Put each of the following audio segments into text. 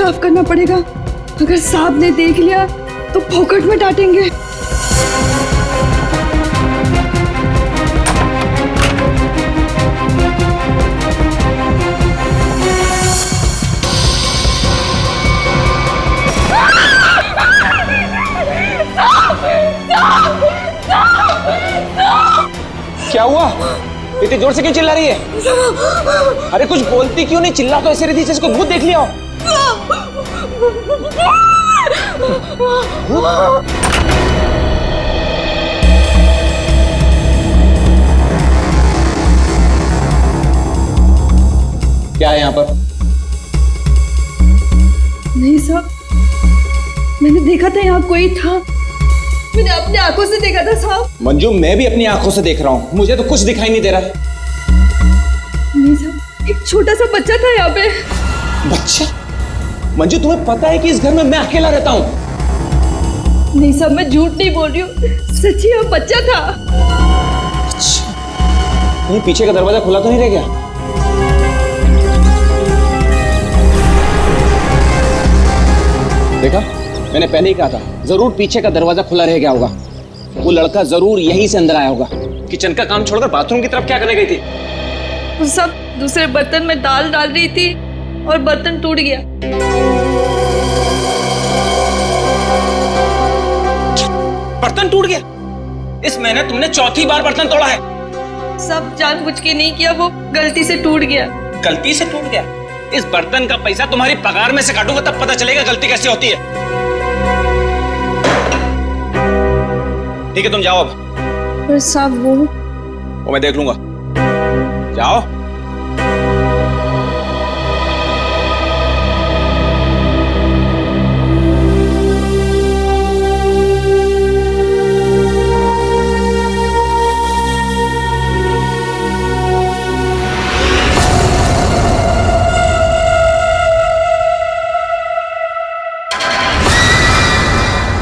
साफ करना पड़ेगा। अगर साहब ने देख लिया तो फोकट में डांटेंगे। क्या हुआ? इतनी जोर से क्यों चिल्ला रही है? अरे कुछ बोलती क्यों नहीं? चिल्ला तो ऐसे रही थी जैसे कोई भूत देख लिया हो। क्या है यहाँ पर? नहीं साहब, मैंने देखा था यहाँ कोई था। मैंने अपनी आंखों से देखा था साहब। मंजू, मैं भी अपनी आंखों से देख रहा हूँ, मुझे तो कुछ दिखाई नहीं दे रहा है। नहीं साहब, एक छोटा सा बच्चा था यहाँ पे। बच्चा? मंजू, तुम्हें पता है कि इस घर में मैं अकेला रहता हूँ? नहीं साहब, मैं झूठ नहीं बोल रही हूँ, सच्ची वो बच्चा था। अच्छा, कहीं पीछे का दरवाजा खुला तो नहीं रह गया? देखा, मैंने पहले ही कहा था, जरूर पीछे का दरवाजा खुला रह गया होगा। वो लड़का जरूर यहीं से अंदर आया होगा। किचन का काम छोड़कर बाथरूम की तरफ क्या करने गई थी? वो सब दूसरे बर्तन में दाल डाल रही थी और बर्तन टूट गया। बर्तन टूट गया? इस महीने तुमने चौथी बार बर्तन तोड़ा है। सब जानबूझ के नहीं किया, वो गलती से टूट गया। गलती से टूट गया? इस बर्तन का पैसा तुम्हारी पगार में से काटूंगा, तब पता चलेगा गलती कैसे होती है। ठीक है, तुम जाओ अब। पर साहब वो मैं देख लूंगा। जाओ।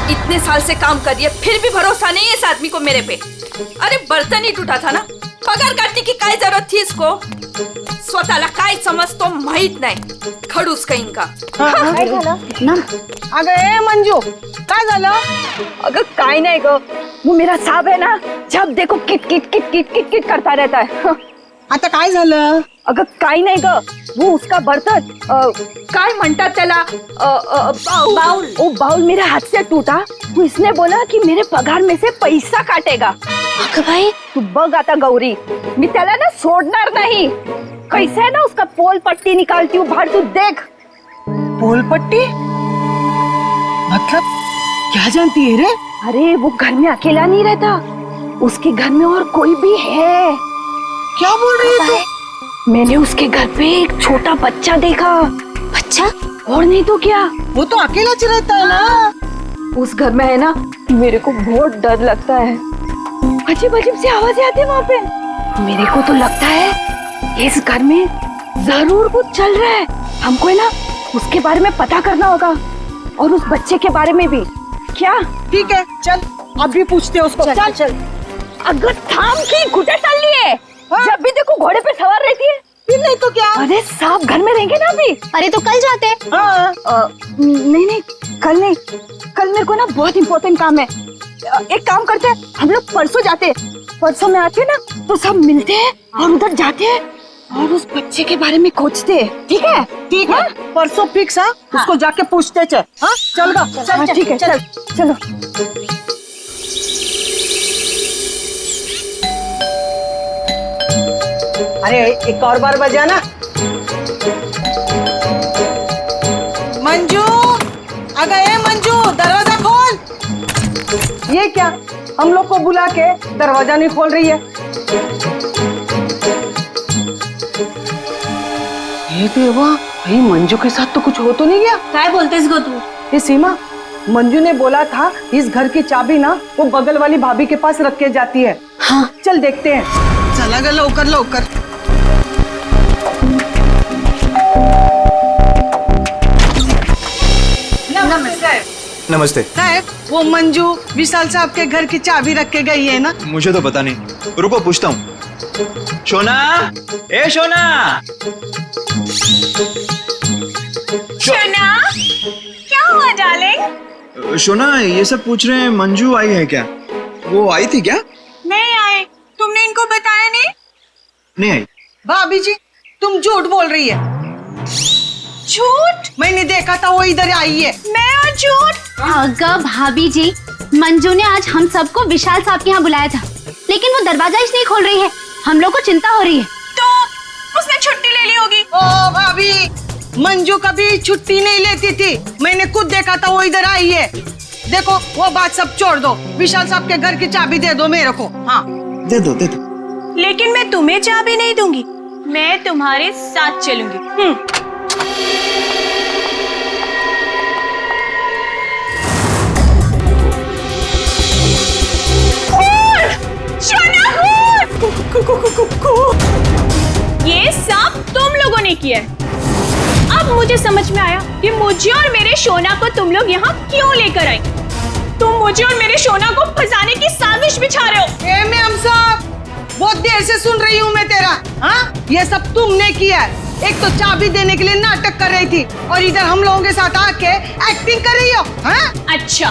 इतने साल से काम कर रही है, फिर भी भरोसा नहीं है इस आदमी को मेरे पे। अरे बर्तन ही टूटा था ना, पगार काटने की काय जरूरत थी इसको? स्वतःला काय समजतो माहित नाही, खडूस कहीं का। काय झालं ना? अगं ए मंजू, काय झालं? अगर काय नहीं गो, वो मेरा साहब है ना, जब देखो kit kit kit kit kit kit करता रहता है। आता काय झालं? अगर काय नाही ग, वो उसका बर्तन काय म्हणतात त्याला, बाउल, वो बाउल मेरे हाथ से टूटा। तो इसने बोला कि मेरे पगार में से पैसा काटेगा। अगं भाई, तू बघ आता गौरी, मी त्याला ना सोडणार नहीं। कैसे है ना उसका पोल पट्टी निकालती हूँ बाहर, तू देख। पोल पट्टी? मतलब क्या जानती है रे? अरे वो घर में अकेला नहीं रहता, उसके घर में और कोई भी है। क्या बोल रही है तू? मैंने उसके घर पे एक छोटा बच्चा देखा। बच्चा? और नहीं तो क्या, वो तो अकेला रहता है ना। उस घर में है ना, मेरे को बहुत डर लगता है। अजीब अजीब सी आवाजें आती है वहाँ पे। मेरे को तो लगता है इस घर में जरूर कुछ चल रहा है। हमको है ना उसके बारे में पता करना होगा, और उस बच्चे के बारे में भी। क्या? ठीक है, चल अभी पूछते हैं उसको। चल चल। अगर थाम की घुटे चल लिए, जब भी देखो घोड़े पे सवार रहती है। फिर नहीं तो क्या? अरे साहब घर में रहेंगे ना अभी। अरे तो कल जाते हैं। हाँ। नहीं नहीं, कल नहीं, कल मेरे को ना बहुत इम्पोर्टेंट काम है। एक काम करते हैं, हम लोग परसों जाते हैं। परसों में आते हैं ना तो सब मिलते हैं और उधर जाते हैं और उस बच्चे के बारे में खोजते हैं। ठीक है? ठीक है, परसों फिक्स है। उसको जाके पूछते चल। हाँ चल गा, चल ठीक है, चल चलो। अरे एक और बार बजाना। मंजू, अगर ए मंजू, दरवाजा खोल। ये क्या, हम लोग को बुला के दरवाजा नहीं खोल रही है? ये देवा, भाई मंजू के साथ तो कुछ हो तो नहीं गया? काय बोलतेस गो तू? ये सीमा, मंजू ने बोला था इस घर की चाबी ना वो बगल वाली भाभी के पास रख के जाती है। हाँ चल देखते हैं। चला गया, लवकर लवकर। नमस्ते। साहब, वो मंजू विशाल साहब के घर की चाबी रख के गई है ना? मुझे तो पता नहीं, रुको पूछता हूँ। शोना, ए शोना। शोना, शोना ये सब पूछ रहे हैं मंजू आई है क्या? वो आई थी क्या? नहीं आए। तुमने इनको बताया नहीं? नहीं आई। भाभी जी तुम झूठ बोल रही है। झूठ? मैंने देखा था वो इधर आई है। मैं और झूठ? अगर भाभी जी, मंजू ने आज हम सबको विशाल साहब के यहाँ बुलाया था, लेकिन वो दरवाजा ही नहीं खोल रही है। हम लोग को चिंता हो रही है। तो उसने छुट्टी ले ली होगी। ओ भाभी, मंजू कभी छुट्टी नहीं लेती थी, मैंने खुद देखा था वो इधर आई है। देखो वो बात सब छोड़ दो, विशाल साहब के घर की चाबी दे दो मेरे को। हाँ दे दो दे दो। लेकिन मैं तुम्हें चाबी नहीं दूंगी, मैं तुम्हारे साथ चलूंगी। ये सब तुम लोगों ने किया है। अब मुझे समझ में आया कि मुझे और मेरे शोना को तुम लोग यहाँ क्यों लेकर आई। तुम मुझे और मेरे शोना को फंसाने की साजिश बिछा रहे हो। ए मैम साहब, बहुत देर से सुन रही हूँ मैं तेरा। हाँ ये सब तुमने किया है। एक तो चाबी देने के लिए नाटक कर रही थी और इधर हम लोगों के साथ आके एक्टिंग कर रही हो। हाँ अच्छा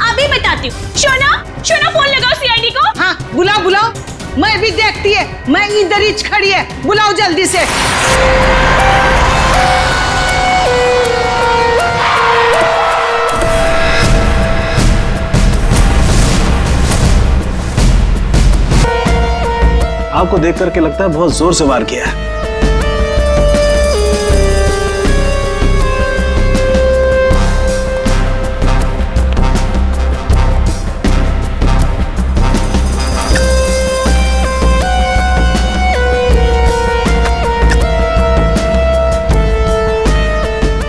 अभी बताती हूँ। शोना फोन लगाओ सीआईडी को। हाँ बुलाओ बुलाओ, मैं भी देखती है, मैं इधर ही खड़ी है, बुलाओ जल्दी से। आपको देख करके लगता है बहुत जोर से वार किया है।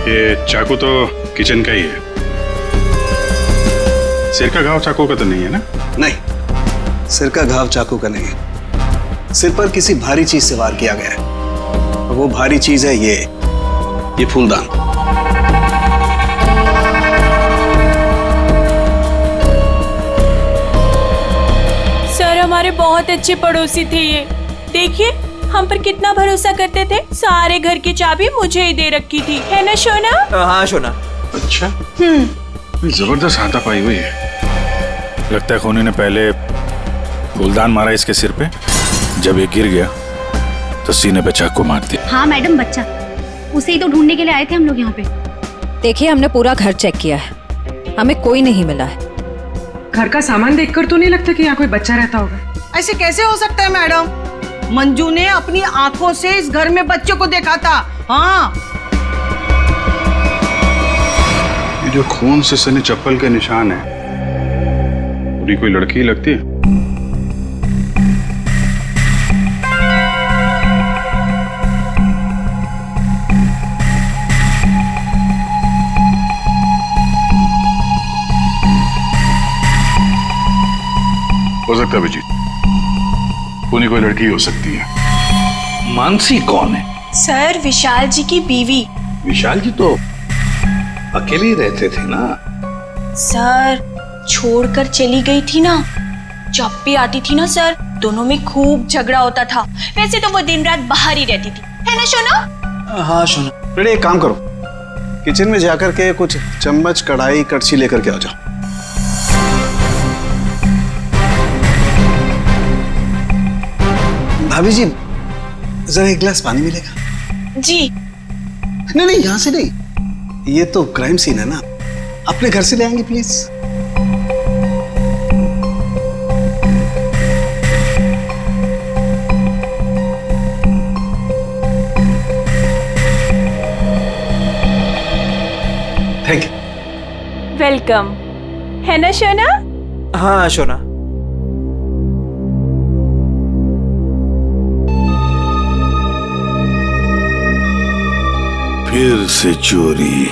ये चाकू तो किचन का ही है। सिर का घाव चाकू का तो नहीं है ना? नहीं, सिर का घाव चाकू का नहीं है। सिर पर किसी भारी चीज से वार किया गया है और वो भारी चीज है ये फूलदान। सर हमारे बहुत अच्छे पड़ोसी थे ये। देखिए हम पर कितना भरोसा करते थे। सारे घर की चाबी मुझे ही दे रखी थी, है ना शोना? हाँ शोना। अच्छा जबरदस्त हाथापाई हुई है। लगता है खूनी ने पहले फूलदान मारा इसके सिर पे, जब ये गिर गया तो सीने पे चाकू मार दिया। हाँ मैडम, बच्चा उसे ही तो ढूंढने के लिए आए थे हम लोग यहाँ पे। देखिए हमने पूरा घर चेक किया है, हमें कोई नहीं मिला है। घर का सामान देखकर तो नहीं लगता कि यहाँ कोई बच्चा रहता होगा। ऐसे कैसे हो सकता है मैडम? मंजू ने अपनी आंखों से इस घर में बच्चों को देखा था। हाँ ये जो खून से सने चप्पल के निशान है, पूरी कोई लड़की लगती है। हो सकता है अभिजीत, खूनी कोई लड़की हो सकती है। मानसी कौन है? सर विशाल जी की बीवी। विशाल जी तो अकेले ही रहते थे ना। सर छोड़कर चली गई थी ना, जब भी आती थी ना सर दोनों में खूब झगड़ा होता था। वैसे तो वो दिन रात बाहर ही रहती थी, है ना शोना? हाँ शोना। बेटे एक काम करो, किचन में जाकर के कुछ चम्मच कढ़ाई कड़छी लेकर के आ जाओ। भाभी जी जरा एक गिलास पानी मिलेगा? जी। नहीं यहाँ से नहीं, ये तो क्राइम सीन है ना, अपने घर से ले आएंगे प्लीज। Thank you. वेलकम, है ना शोना? हाँ शोना। फिर से चोरी,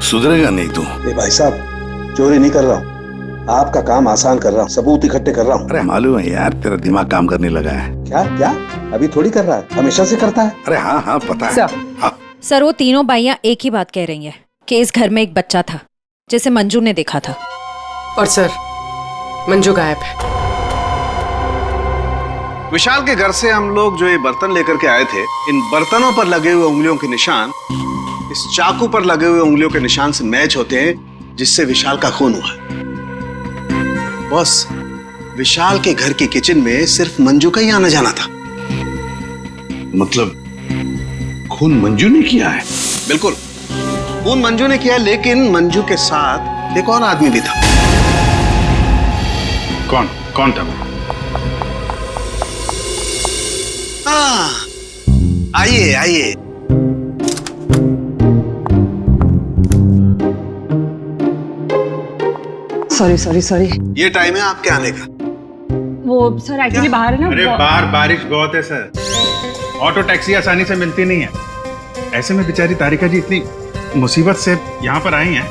सुधरेगा नहीं तू। भाई साहब चोरी नहीं कर रहा हूँ, आपका काम आसान कर रहा हूँ, सबूत इकट्ठे कर रहा हूँ। अरे मालूम है यार, तेरा दिमाग काम करने लगा है। क्या क्या अभी थोड़ी कर रहा है, हमेशा से करता है। अरे हाँ हाँ पता है। हाँ। सर वो तीनों बाइयां एक ही बात कह रही हैं कि इस घर में एक बच्चा था जिसे मंजू ने देखा था। और सर मंजू गायब है। विशाल के घर से हम लोग जो ये बर्तन लेकर के आए थे, इन बर्तनों पर लगे हुए उंगलियों के निशान इस चाकू पर लगे हुए उंगलियों के निशान से मैच होते हैं, जिससे विशाल का खून हुआ। बॉस, विशाल के घर की किचन में सिर्फ मंजू का ही आना जाना था। मतलब खून मंजू ने किया है? बिल्कुल, खून मंजू ने किया, लेकिन मंजू के साथ एक और आदमी भी था। कौन कौन था? आइए आइए। Sorry sorry sorry. ये टाइम है आपके आने का। वो सर एक्चुअली बाहर है ना। अरे बाहर बारिश बहुत है सर, ऑटो टैक्सी आसानी से मिलती नहीं है। ऐसे में बेचारी तारिका जी इतनी मुसीबत से यहाँ पर आई हैं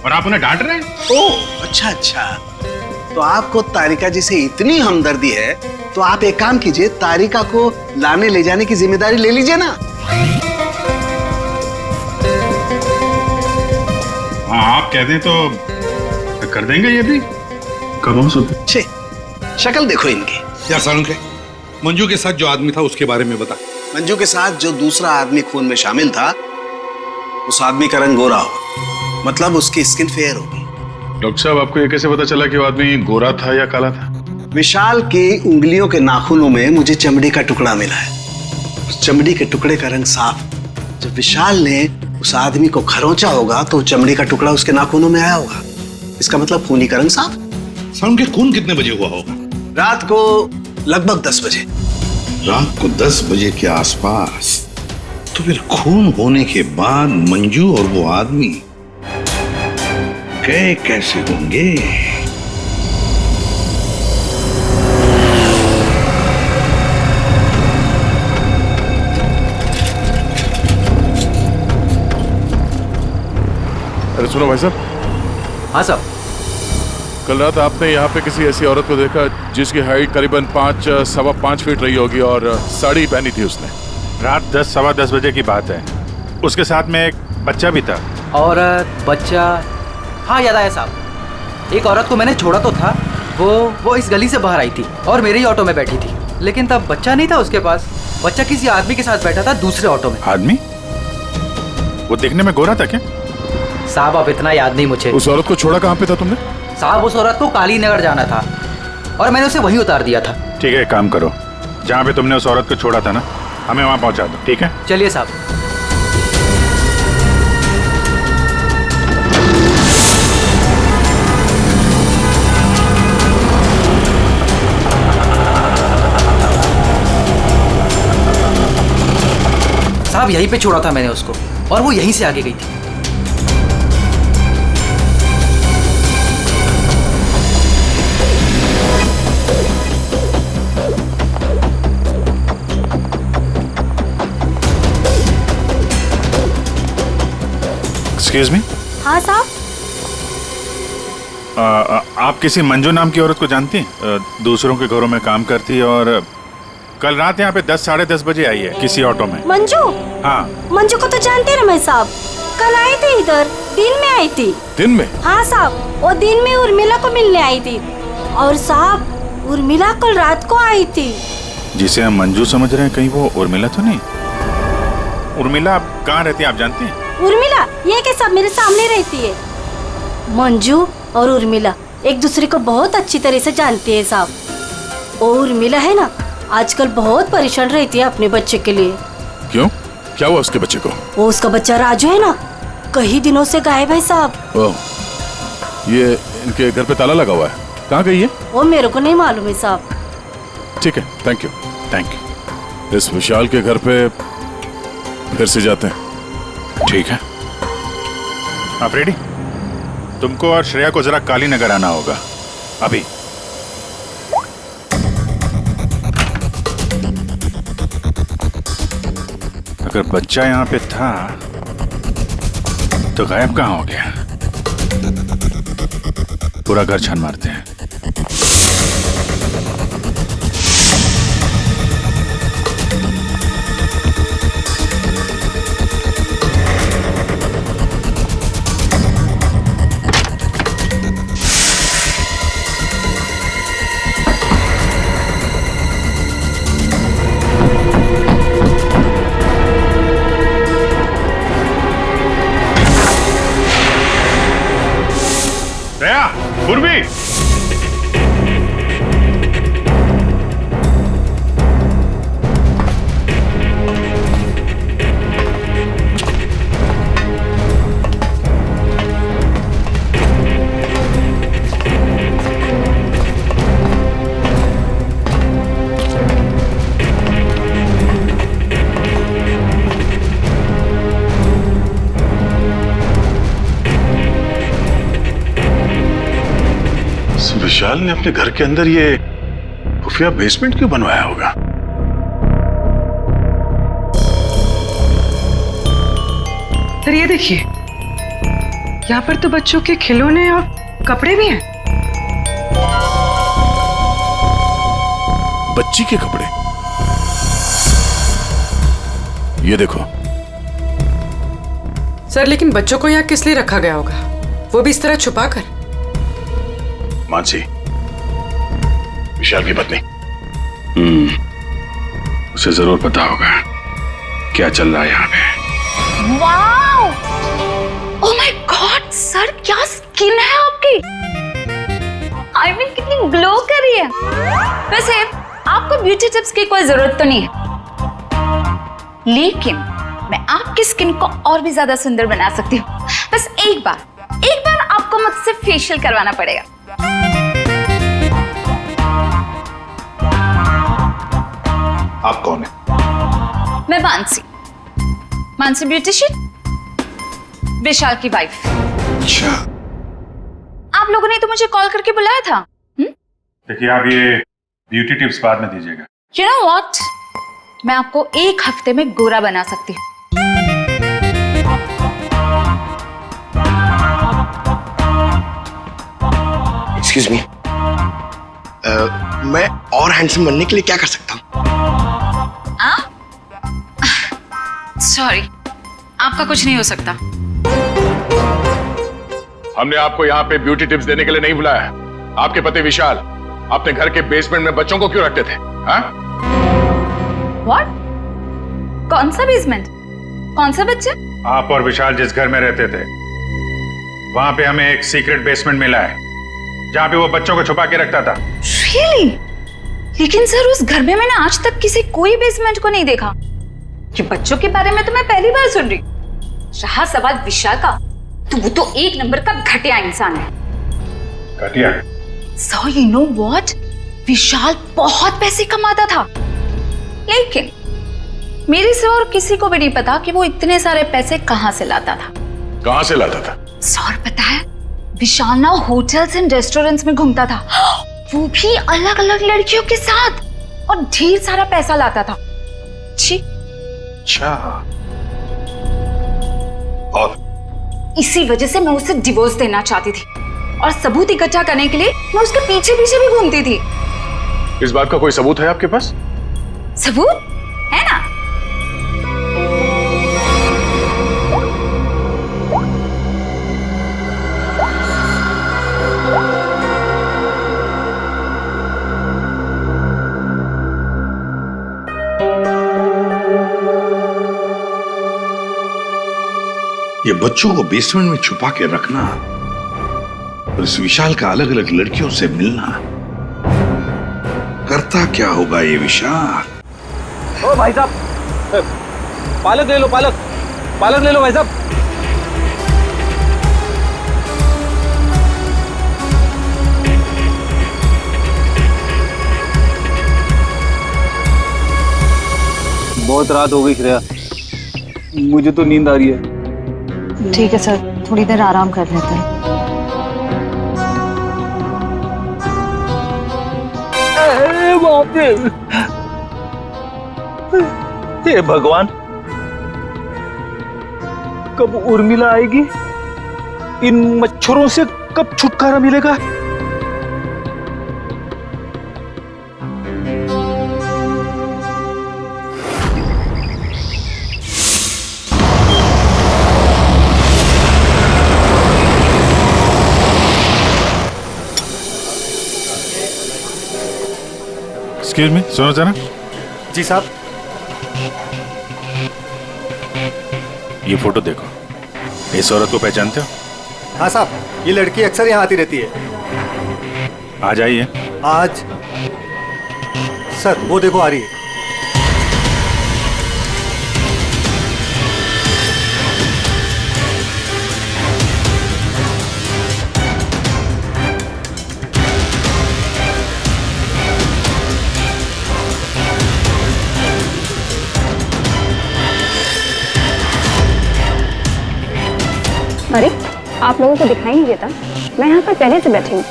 और आप उन्हें डांट रहे हैं। ओह अच्छा अच्छा, तो आपको तारिका जी से इतनी हमदर्दी है तो आप एक काम कीजिए, तारिका को लाने ले जाने की जिम्मेदारी ले लीजिए ना। हाँ आप कह दें तो कर देंगे ये भी। कब छे, शक्ल देखो इनकी। क्या सालुंखे, मंजू के साथ जो आदमी था उसके बारे में बता। मंजू के साथ जो दूसरा आदमी खून में शामिल था, उस आदमी का रंग गोरा होगा, मतलब उसकी स्किन फेयर होगी। डॉक्टर साहब, आपको ये कैसे पता चला कि वो आदमी गोरा था या काला था? विशाल की उंगलियों के नाखूनों में मुझे चमड़ी का टुकड़ा मिला है। उस चमड़ी के टुकड़े का रंग साफ। जब विशाल ने उस आदमी को खरोंचा होगा तो चमड़ी का टुकड़ा उसके नाखूनों में आया होगा। इसका मतलब खूनी का रंग साफ। सालुंखे, खून कितने बजे हुआ होगा? रात को लगभग 10 बजे। रात को 10 बजे के आसपास। तो फिर खून होने के बाद मंजू और वो आदमी गए कैसे होंगे? अरे सुनो भाई साहब। हाँ साहब। कल रात आपने यहाँ पे किसी ऐसी औरत को देखा जिसकी हाइट करीबन 5-5.25 फीट रही होगी और साड़ी पहनी थी उसने। रात 10-10:15 बजे की बात है। उसके साथ में एक बच्चा भी था। औरत बच्चा, हाँ याद आया साहब। एक औरत को मैंने छोड़ा तो था, वो इस गली से बाहर आई थी और मेरे ही ऑटो में बैठी थी, लेकिन तब बच्चा नहीं था उसके पास। बच्चा किसी आदमी के साथ बैठा था दूसरे ऑटो में। आदमी? वो देखने में गोरा था क्या? साहब अब इतना याद नहीं मुझे। उस औरत को छोड़ा कहाँ पे था तुमने? साहब उस औरत को काली नगर जाना था और मैंने उसे वहीं उतार दिया था। ठीक है, काम करो, जहाँ पे तुमने उस औरत को छोड़ा था ना, हमें वहाँ पहुँचा दो। ठीक है, चलिए साहब। साहब यहीं पे छोड़ा था मैंने उसको और वो यहीं से आगे गई थी। Excuse me. हाँ साहब। आप किसी मंजू नाम की औरत को जानती हैं? दूसरों के घरों में काम करती है और कल रात यहाँ पे 10-10:30 बजे आई है किसी ऑटो में। मंजू? हाँ। मंजू को तो जानते रमेश साहब, कल आई थी इधर, दिन में आई थी। दिन में? हाँ साहब, वो दिन में उर्मिला को मिलने आई थी और साहब उर्मिला कल रात को आई थी। जिसे हम मंजू समझ रहे हैं, कहीं वो उर्मिला तो नहीं? उर्मिला कहाँ रहती है आप जानती हैं? उर्मिला ये के सब मेरे सामने रहती है। मंजू और उर्मिला एक दूसरे को बहुत अच्छी तरह से जानती है साहब। वो उर्मिला है ना, आजकल बहुत परेशान रहती है अपने बच्चे के लिए। क्यों? क्या हुआ उसके बच्चे को? वो उसका बच्चा राजू है ना, कई दिनों से गायब है साहब। ओह, ये इनके घर पे ताला लगा हुआ है, कहाँ गई है? वो मेरे को नहीं मालूम है साहब। ठीक है, थैंक यू। इस विशाल के घर पे फिर से जाते हैं। ठीक है, आप रेडी? तुमको और श्रेया को जरा काली नगर आना होगा अभी। अगर बच्चा यहाँ पे था तो गायब कहाँ हो गया? पूरा घर छान मारते हैं। विशाल ने अपने घर के अंदर ये खुफिया बेसमेंट क्यों बनवाया होगा? सर ये देखिए, यहाँ पर तो बच्चों के खिलौने और कपड़े भी हैं। बच्ची के कपड़े? ये देखो। सर लेकिन बच्चों को यहाँ किस लिए रखा गया होगा, वो भी इस तरह छुपा कर? मानसी, विशाल की पत्नी, उसे जरूर पता होगा क्या चल रहा है यहाँ पे। Wow! Oh my God sir, क्या स्किन है आपकी! आई मीन कितनी ग्लो कर रही है। वैसे आपको ब्यूटी टिप्स की कोई जरूरत तो नहीं है, लेकिन मैं आपकी स्किन को और भी ज्यादा सुंदर बना सकती हूँ। बस एक बार आपको मुझसे फेशियल करवाना पड़ेगा। आप कौन है? मैं मानसी ब्यूटिशियन, विशाल की वाइफ। अच्छा। आप लोगों ने तो मुझे कॉल करके बुलाया था। देखिए, आप ये ब्यूटी टिप्स बाद में दीजिएगा। You know what? मैं आपको 1 हफ्ते में गोरा बना सकती हूँ। Excuse me. मैं और हैंडसम बनने के लिए क्या कर सकता हूँ? सॉरी, आपका कुछ नहीं हो सकता। हमने आपको यहाँ पे ब्यूटी टिप्स देने के लिए नहीं बुलाया। आपके पति विशाल अपने घर के बेसमेंट में बच्चों को क्यों रखते थे? हाँ? What? कौन सा बेसमेंट? कौन सा बच्चा? आप और विशाल जिस घर में रहते थे, वहां पे हमें एक सीक्रेट बेसमेंट मिला है, जहाँ पे वो बच्चों को छुपा के रखता था। Really? लेकिन सर उस घर में मैंने आज तक किसी कोई बेसमेंट को नहीं देखा। कि बच्चों के बारे में तो मैं पहली बार सुन रही। रहा सवाल विशाल का, तो वो तो 1 नंबर का घटिया इंसान है। घटिया? So you know what? विशाल बहुत पैसे कमाता था, लेकिन मेरे से और किसी को भी नहीं पता कि वो इतने सारे पैसे कहाँ से लाता था। कहाँ से लाता था? सर पता है, विशाल ना होटल्स एंड रेस्टोरेंट्स में घूमता था, वो भी अलग अलग लड़कियों के साथ, और ढेर सारा पैसा लाता था। छी। अच्छा। और इसी वजह से मैं उसे डिवोर्स देना चाहती थी, और सबूत इकट्ठा करने के लिए मैं उसके पीछे पीछे भी घूमती थी। इस बात का कोई सबूत है आपके पास? सबूत है ना? ये बच्चों को बेसमेंट में छुपा के रखना और इस विशाल का अलग अलग लड़कियों से मिलना, करता क्या होगा ये विशाल? ओ भाई साहब, पालक ले लो, पालक ले लो भाई साहब। बहुत रात हो गई श्रेया, मुझे तो नींद आ रही है। ठीक है सर, थोड़ी देर आराम कर लेते हैं। हे भगवान, कब उर्मिला आएगी? इन मच्छरों से कब छुटकारा मिलेगा? एक्सक्यूज मी, सुनो जरा। जी साहब। ये फोटो देखो, इस औरत को पहचानते हो? हाँ साहब, ये लड़की अक्सर यहाँ आती रहती है। आज आई है? आज सर वो देखो आ रही है। अरे आप लोगों को दिखाई नहीं देता? मैं यहाँ पर पहले से बैठी हूँ।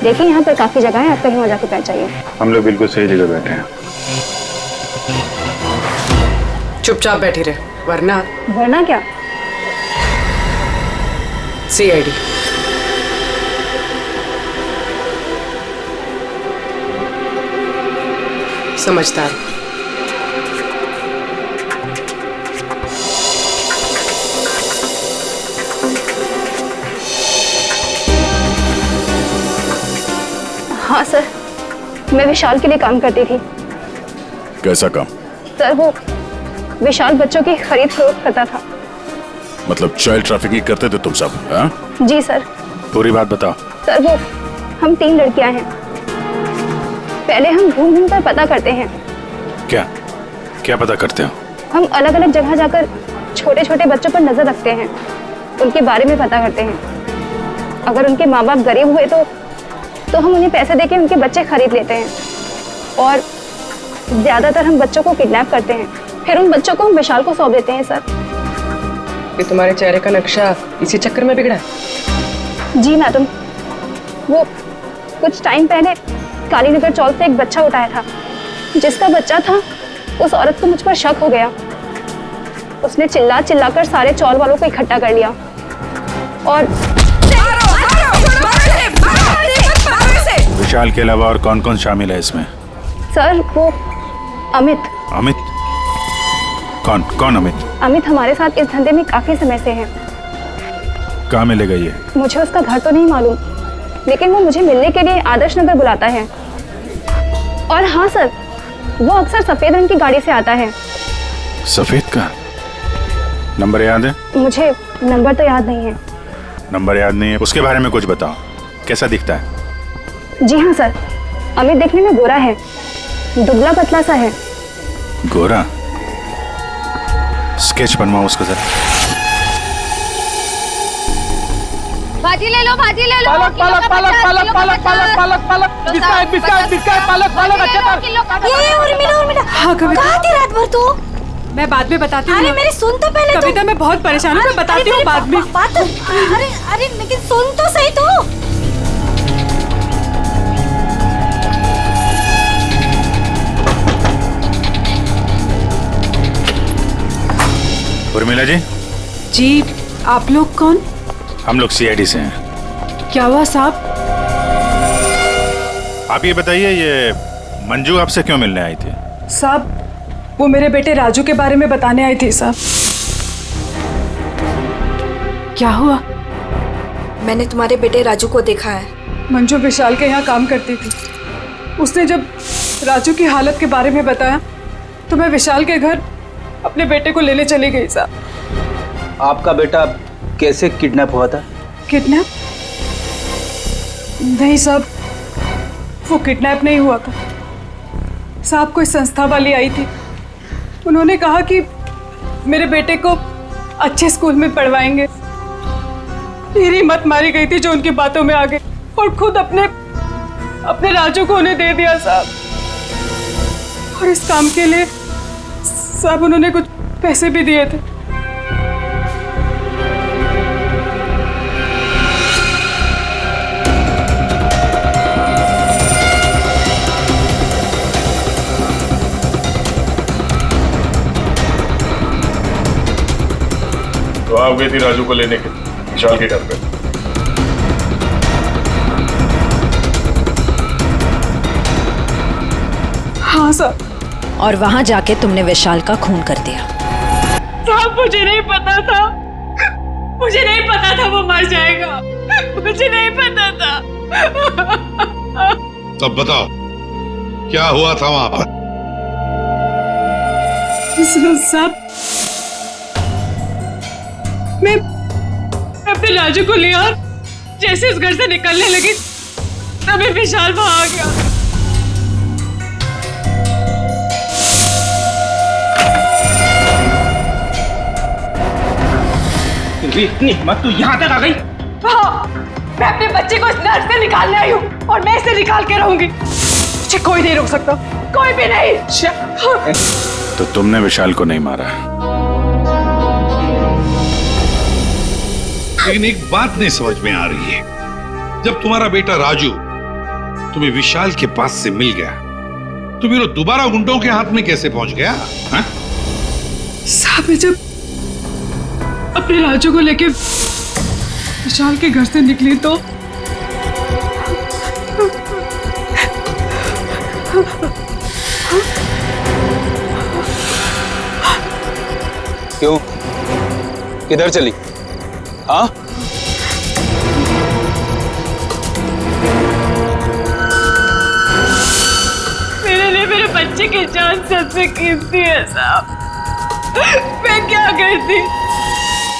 देखिए यहाँ पर काफी जगह है, आप कहीं वहाँ जाके बैठ जाइए। हम लोग बिल्कुल सही जगह बैठे हैं। चुपचाप बैठी रहे, वरना वरना क्या? CID। समझदार। हाँ सर, मैं विशाल के लिए काम करती थी। कैसा काम? सर वो विशाल बच्चों की खरीद फरोख्त करता था। मतलब चाइल्ड ट्रैफिकिंग करते थे तुम सब? हाँ? जी सर। पूरी बात बताओ। सर वो हम 3 लड़कियां हैं। पहले हम घूम घूम कर पता करते हैं। क्या क्या पता करते हो? हम अलग अलग जगह जाकर छोटे छोटे बच्चों पर नजर रखते हैं, उनके बारे में पता करते हैं। अगर उनके माँ बाप गरीब हुए तो हम उन्हें पैसे देके उनके बच्चे खरीद लेते हैं, और ज्यादातर हम बच्चों को किडनैप करते हैं, फिर उन बच्चों को हम विशाल को सौंप देते हैं। सर ये तुम्हारे चेहरे का नक्शा इसी चक्कर में बिगड़ा? जी मैडम, वो कुछ टाइम पहले कालीनगर चौल से एक बच्चा उठाया था। जिसका बच्चा था उस औरत को मुझ पर शक हो गया। उसने चिल्ला चिल्लाकर सारे चौल वालों को इकट्ठा कर लिया और विशाल के अलावा और कौन कौन शामिल है इसमें? सर वो अमित। अमित? कौन कौन अमित? अमित हमारे साथ इस धंधे में काफी समय से है। कहाँ मिलेगा ये? मुझे उसका घर तो नहीं मालूम, लेकिन वो मुझे मिलने के लिए आदर्श नगर बुलाता है। और हाँ सर, वो अक्सर सफेद रंग की गाड़ी से आता है। सफेद का? नंबर याद है? मुझे नंबर तो याद नहीं है। नंबर याद नहीं है? उसके बारे में कुछ बताओ, कैसा दिखता है? जी हाँ सर, अमित देखने में गोरा है, दुबला पतला सा है। गोरा? स्केच बनवाओ उसका जरा। भाजी ले लो, भाजी ले लो। पालक पालक पालक पालक पालक पालक पालक पालक बिस्किट बिस्किट बिस्किट पालक पालक अच्छा कर। ये उर्मिला हाँ कविता, कहाँ थी रात भर तू? मैं बाद में बताती हूँ। अरे मेरी सुन तो पहले। कविता मैं बहुत परेशान हूँ, मैं बताती हूँ बाद में। अरे अरे लेकिन सुन तो सही तू। उर्मिला जी। जी आप लोग कौन? हम लोग CID से हैं। क्या हुआ साहब? आप ये बताइए, ये मंजू आपसे क्यों मिलने आई थी? साहब वो मेरे बेटे राजू के बारे में बताने आई थी साहब। क्या हुआ? मैंने तुम्हारे बेटे राजू को देखा है। मंजू विशाल के यहाँ काम करती थी। उसने जब राजू की हालत के बारे में बताया तो मैं विशाल के घर अपने बेटे को लेने चली गई साहब। आपका बेटा कैसे किडनैप हुआ था? किडनैप? नहीं साहब, वो किडनैप नहीं हुआ था साहब। कोई संस्था वाली आई थी, उन्होंने कहा कि मेरे बेटे को अच्छे स्कूल में पढ़वाएंगे। मेरी मत मारी गई थी जो उनकी बातों में आ गई, और खुद अपने राजू को उन्हें दे दिया साहब। और इस काम के लिए साहब उन्होंने कुछ पैसे भी दिए थे। तो आप गई थी राजू को लेने के विशाल के घर पे? हाँ सर। और वहां जाके तुमने विशाल का खून कर दिया? साहब मुझे नहीं पता था, मुझे नहीं पता था वो मर जाएगा, मुझे नहीं पता था। तब बताओ क्या हुआ था वहां पर? साहब मैं अपने राजू को लिया, जैसे इस घर से निकलने लगी तभी विशाल वहां आ गया। इतनी हिम्मत तू यहाँ तक आ गई? हाँ, मैं अपने बच्चे को इस नर्क से निकालने आई हूँ और मैं इसे निकाल के रहूंगी। मुझे कोई नहीं रोक सकता, कोई भी नहीं। तो तुमने विशाल को नहीं मारा? लेकिन एक बात नहीं समझ में आ रही है, जब तुम्हारा बेटा राजू तुम्हें विशाल के पास से मिल गया, तो फिर वो दोबारा गुंडों के हाथ में कैसे पहुंच गया? हा? साहब मैं जब अपने राजू को लेके विशाल के घर से निकली तो क्यों? किधर चली? हाँ? मेरे लिए मेरे बच्चे की जान सबसे कीमती है साहब। मैं क्या करती?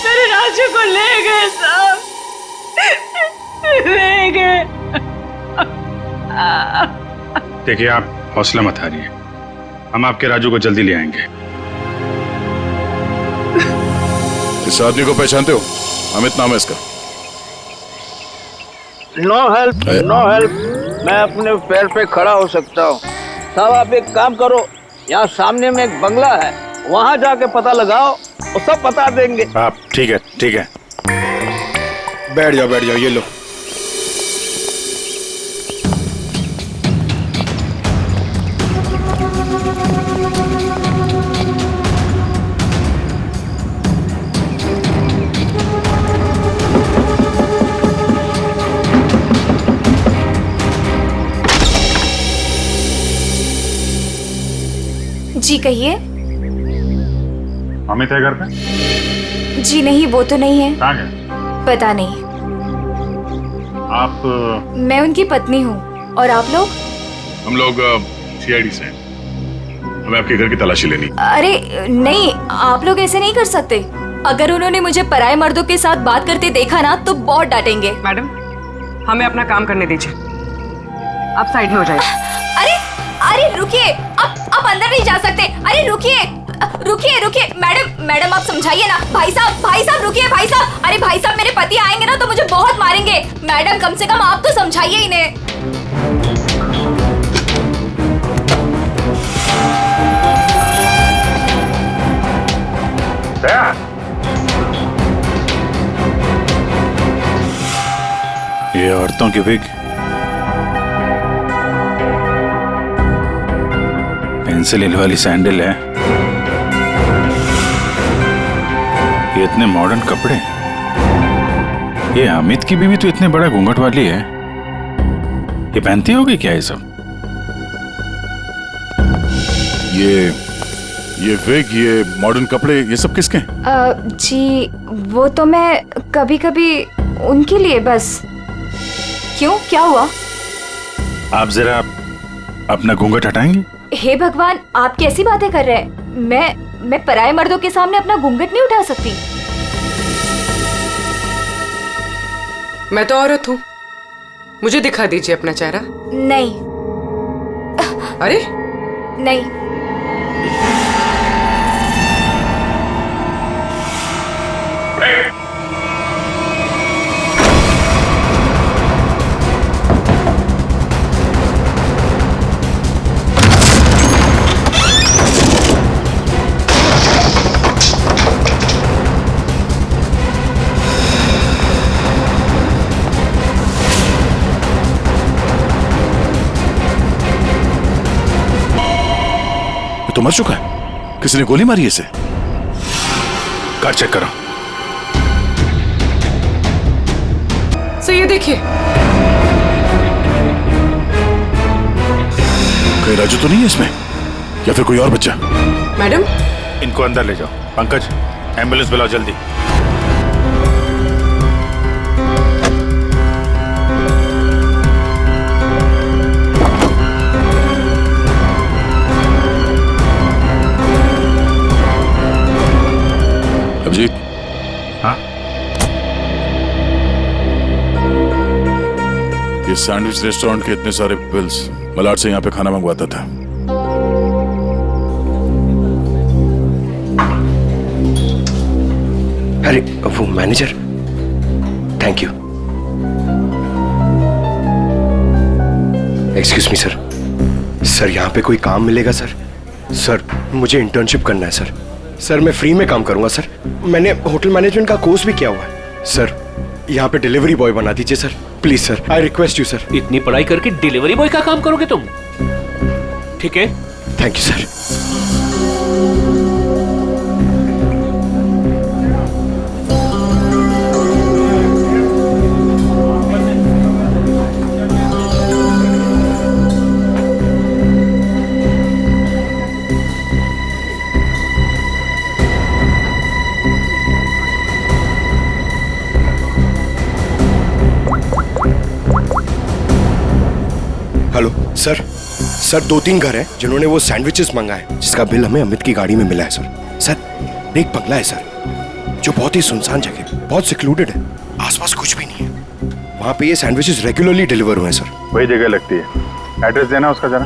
मेरे राजू को ले गए साहब, ले गए। देखिए, आप हौसला मत हारिए, हम आपके राजू को जल्दी ले आएंगे। इस आदमी को पहचानते हो? अमित नाम है इसका। No help, no help. मैं अपने पैर पे खड़ा हो सकता हूँ। साहब आप एक काम करो, यहाँ सामने में एक बंगला है, वहाँ जाके पता लगाओ, वो सब बता देंगे। आप ठीक है, ठीक है। बैठ जाओ, ये लो। जी कहिए। अमित है घर पे? जी नहीं, वो तो नहीं है। कहाँ है? पता नहीं। आप? मैं उनकी पत्नी हूँ। और आप लोग? हम लोग सीआईडी से। हमें आपके घर की तलाशी लेनी। अरे नहीं, आप लोग ऐसे नहीं कर सकते। अगर उन्होंने मुझे पराये मर्दों के साथ बात करते देखा ना तो बहुत डांटेंगे। मैडम, हमें अपना काम करने दीजिए, आप साइड में हो जाइए। अरे अरे रुकिए, आप अंदर नहीं जा सकते। अरे रुकिए रुकिए रुकिए, मैडम आप समझाइए ना। भाई साहब रुकिए। भाई साहब, अरे भाई साहब, मेरे पति आएंगे ना तो मुझे बहुत मारेंगे। मैडम कम से कम आप तो समझाइए इन्हें। ये औरतों की विग, पेंसिल हिल वाली सैंडल है, ये इतने मॉडर्न कपड़े। ये अमित की बीवी तो इतने बड़ा घूंघट वाली है, ये पहनती होगी क्या ये सब? ये विग, ये मॉडर्न कपड़े, ये सब किसके हैं? जी वो तो मैं कभी कभी उनके लिए बस। क्यों, क्या हुआ? आप जरा अपना घूंघट हटाएंगे? हे भगवान, आप कैसी बातें कर रहे हैं? मैं पराये मर्दों के सामने अपना घूंघट नहीं उठा सकती। मैं तो औरत हूँ, मुझे दिखा दीजिए अपना चेहरा। नहीं। अरे नहीं। तो मर चुका है, किसी ने गोली मारी है इसे। कार चेक करो। सो ये देखिए, कहीं राजू तो नहीं है इसमें, या फिर कोई और बच्चा? मैडम इनको अंदर ले जाओ। पंकज, एम्बुलेंस बुलाओ जल्दी। अभिजीत। हाँ? ये सैंडविच रेस्टोरेंट के इतने सारे बिल्स मलाड से यहाँ पे खाना मंगवाता था। अरे वो manager, thank you. Excuse me sir, sir यहाँ पे कोई काम मिलेगा सर? सर मुझे इंटर्नशिप करना है सर। सर मैं फ्री में काम करूंगा सर, मैंने होटल मैनेजमेंट का कोर्स भी किया हुआ है। सर यहाँ पे डिलीवरी बॉय बना दीजिए sir, please sir, I request you sir. इतनी पढ़ाई करके डिलीवरी बॉय का काम करोगे तुम? ठीक है, thank you sir. Hello sir, sir 2-3 घर हैं जिन्होंने वो सैंडविचेस मंगाए जिसका बिल हमें अमित की गाड़ी में मिला है सर। सर एक बंगला है सर जो बहुत ही सुनसान जगह, बहुत सिक्लूडेड है, आसपास कुछ भी नहीं है। वहाँ पे ये सैंडविचेस रेगुलरली डिलीवर हुए हैं सर। वही जगह लगती है, एड्रेस देना उसका जरा।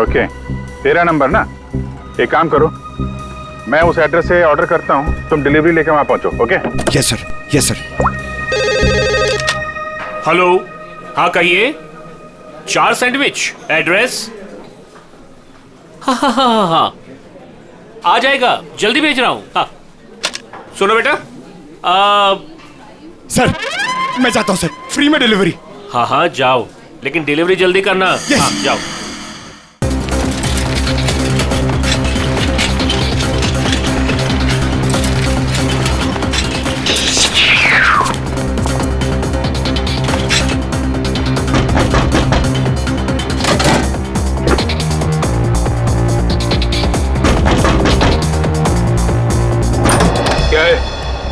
ओके, 13 नंबर ना। एक काम करो, मैं उस एड्रेस से ऑर्डर करता हूँ, तुम डिलीवरी लेके वहाँ पहुँचो। Okay? Yes sir, yes sir. Hello, हाँ कहिए। 4 सैंडविच, एड्रेस? हाँ, आ जाएगा, जल्दी भेज रहा हूँ। हाँ सुनो बेटा, सर मैं जाता हूँ सर, फ्री में डिलीवरी। हाँ जाओ, लेकिन डिलीवरी जल्दी करना। yes. हाँ जाओ।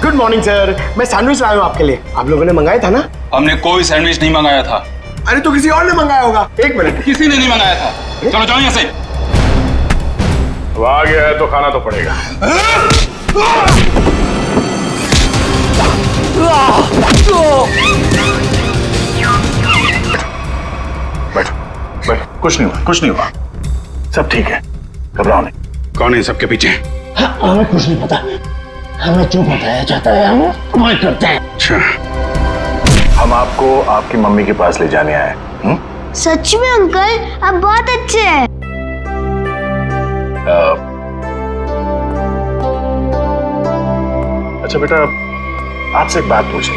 गुड मॉर्निंग सर, मैं सैंडविच लाया हूँ आपके लिए। आप लोगों ने मंगाया था ना? हमने कोई सैंडविच नहीं मंगाया था। अरे तो किसी और ने मंगाया होगा। एक मिनट, किसी ने नहीं मंगाया था। चलो जाओ यहाँ से। अब आ गया है तो खाना तो पड़ेगा। बैठ, बैठ, कुछ नहीं हुआ, कुछ नहीं हुआ, सब ठीक है, घबराओ नहीं। कौन है सबके पीछे? हाँ, हमें कुछ नहीं पता, हमें जो बताया जाता है हम वही करते हैं। अच्छा, हम आपको आपकी मम्मी के पास ले जाने आए। सच में अंकल, आप बहुत अच्छे हैं। अच्छा बेटा, आपसे एक बात पूछें।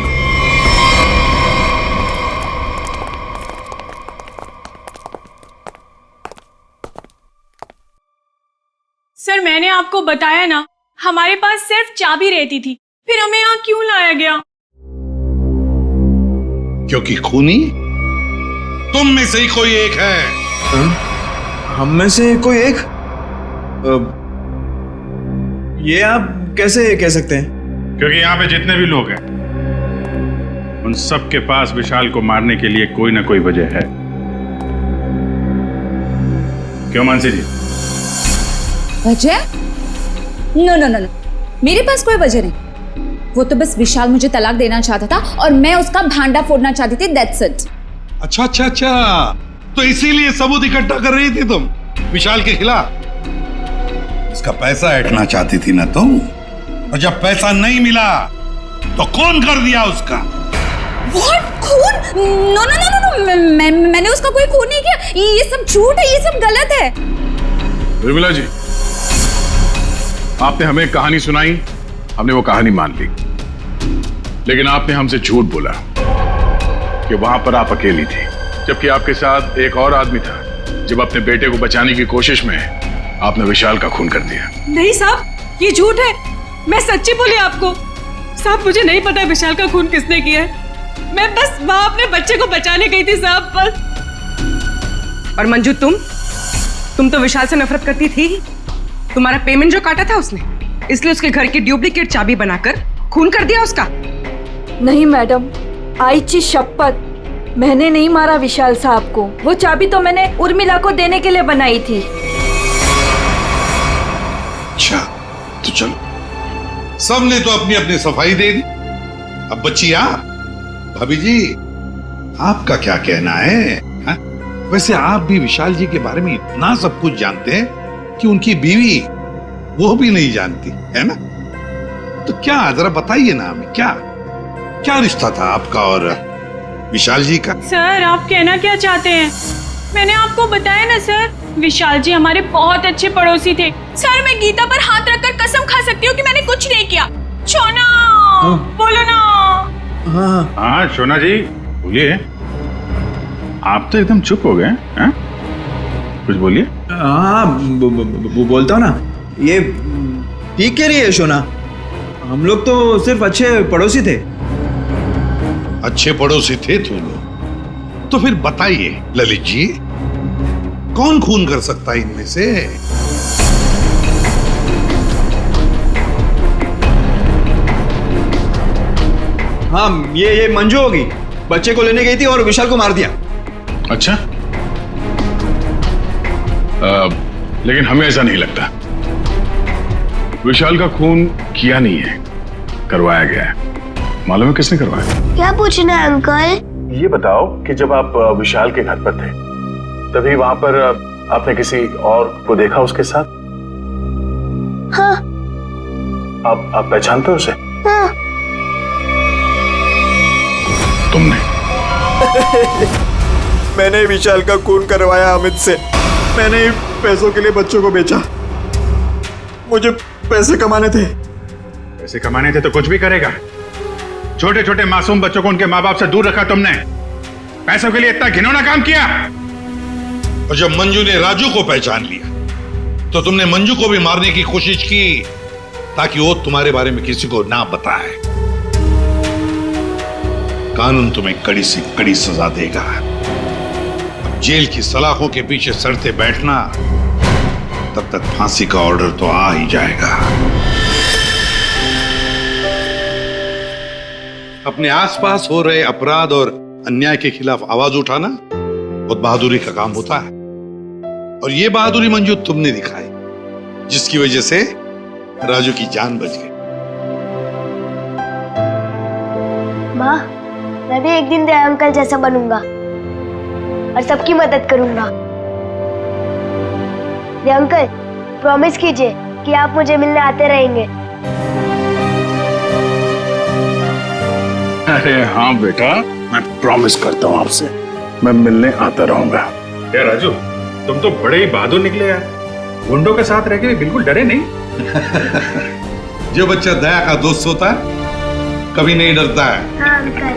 सर मैंने आपको बताया ना, हमारे पास सिर्फ चाबी रहती थी, फिर हमें यहाँ क्यों लाया गया? क्योंकि खूनी तुम में से ही कोई एक है। हम में से कोई एक? ये आप कैसे कह सकते हैं? क्योंकि यहाँ पे जितने भी लोग हैं उन सब के पास विशाल को मारने के लिए कोई ना कोई वजह है। क्यों मानसी जी? वजह? नो नो नो नो, मेरे पास कोई वजह नहीं। वो तो बस विशाल मुझे तलाक देना चाहता था और मैं उसका भांडा फोड़ना चाहती थी, दैट्स इट। अच्छा अच्छा अच्छा, तो इसीलिए सबूत इकट्ठा कर रही थी तुम विशाल के खिलाफ? उसका पैसा ऐंठना चाहती थी ना तुम, और जब पैसा नहीं मिला तो खून कर दिया उसका। What? खून? नो नो नो नो, मैंने उसका कोई खून नहीं किया। ये सब झूठ है, ये सब गलत है। उर्मिला जी, आपने हमें कहानी सुनाई, हमने वो कहानी मान ली, लेकिन आपने हमसे झूठ बोला कि वहां पर आप अकेली थी, जबकि आपके साथ एक और आदमी था। जब अपने बेटे को बचाने की कोशिश में आपने विशाल का खून कर दिया। नहीं साहब, ये झूठ है, मैं सच्ची बोली आपको। साहब मुझे नहीं पता विशाल का खून किसने किया है, मैं बस वहां अपने बच्चे को बचाने गई थी साहब, बस। और मंजू, तुम तो विशाल से नफरत करती थी। तुम्हारा पेमेंट जो काटा था उसने, इसलिए उसके घर की डुप्लीकेट चाबी बनाकर खून कर दिया उसका। नहीं मैडम, आईची शपथ, मैंने नहीं मारा विशाल साहब को। वो चाबी तो मैंने उर्मिला को देने के लिए बनाई थी। अच्छा तो चलो, सबने तो अपनी अपनी सफाई दे दी, अब बच्ची आप। भाभी जी, आपका क्या कहना है? हा? वैसे आप भी विशाल जी के बारे में इतना सब कुछ जानते हैं कि उनकी बीवी वो भी नहीं जानती है ना? तो क्या, जरा बताइए ना हमें, क्या क्या रिश्ता था आपका और विशाल जी का? सर आप कहना क्या चाहते हैं? मैंने आपको बताया ना सर, विशाल जी हमारे बहुत अच्छे पड़ोसी थे। सर मैं गीता पर हाथ रखकर कसम खा सकती हूँ कि मैंने कुछ नहीं किया। शोना बोलो ना। हाँ शोना जी बोलिए। आप तो एकदम चुप हो गए हैं? कुछ बोलिए। हाँ बोलता हूँ ना। ये ठीक कह रही है शोना। हम लोग तो सिर्फ अच्छे पड़ोसी थे। अच्छे पड़ोसी थे तुम लोग? तो फिर बताइए ललित जी, कौन खून कर सकता है इनमें से? हाँ ये मंजू होगी। बच्चे को लेने गई थी और विशाल को मार दिया। अच्छा लेकिन हमें ऐसा नहीं लगता। विशाल का खून किया नहीं है, करवाया गया है। मालूम है किसने करवाया? क्या पूछना है अंकल? ये बताओ कि जब आप विशाल के घर पर थे तभी वहां पर आपने किसी और को देखा उसके साथ? हाँ। आप पहचानते हो उसे? हाँ। तुमने? मैंने विशाल का खून करवाया अमित से। मैंने ही पैसों के लिए बच्चों को बेचा। मुझे पैसे कमाने थे। पैसे कमाने थे तो कुछ भी करेगा। छोटे छोटे मासूम बच्चों को उनके माँ बाप से दूर रखा तुमने। पैसों के लिए इतना घिनौना काम किया। और जब मंजू ने राजू को पहचान लिया तो तुमने मंजू को भी मारने की कोशिश की ताकि वो तुम्हारे बारे में किसी को ना बताए। कानून तुम्हें कड़ी से कड़ी सजा देगा। अब जेल की सलाखों के पीछे सड़ते बैठना, तब तक फांसी का ऑर्डर तो आ ही जाएगा। अपने आसपास हो रहे अपराध और अन्याय के खिलाफ आवाज उठाना बहुत बहादुरी का काम होता है। और ये बहादुरी मंजू तुमने दिखाई, जिसकी वजह से राजू की जान बच गई। माँ, मैं भी एक दिन दया अंकल जैसा बनूंगा और सबकी मदद करूंगा। दया अंकल, प्रॉमिस कीजिए कि आप मुझे मिलने आते रहेंगे। अरे हाँ बेटा, मैं प्रॉमिस करता हूँ आपसे, मैं मिलने आता रहूंगा। क्या राजू, तुम तो बड़े ही बहादुर निकले यार। गुंडों के साथ रह के बिल्कुल डरे नहीं। जो बच्चा दया का दोस्त होता है कभी नहीं डरता है। हाँ अंकल।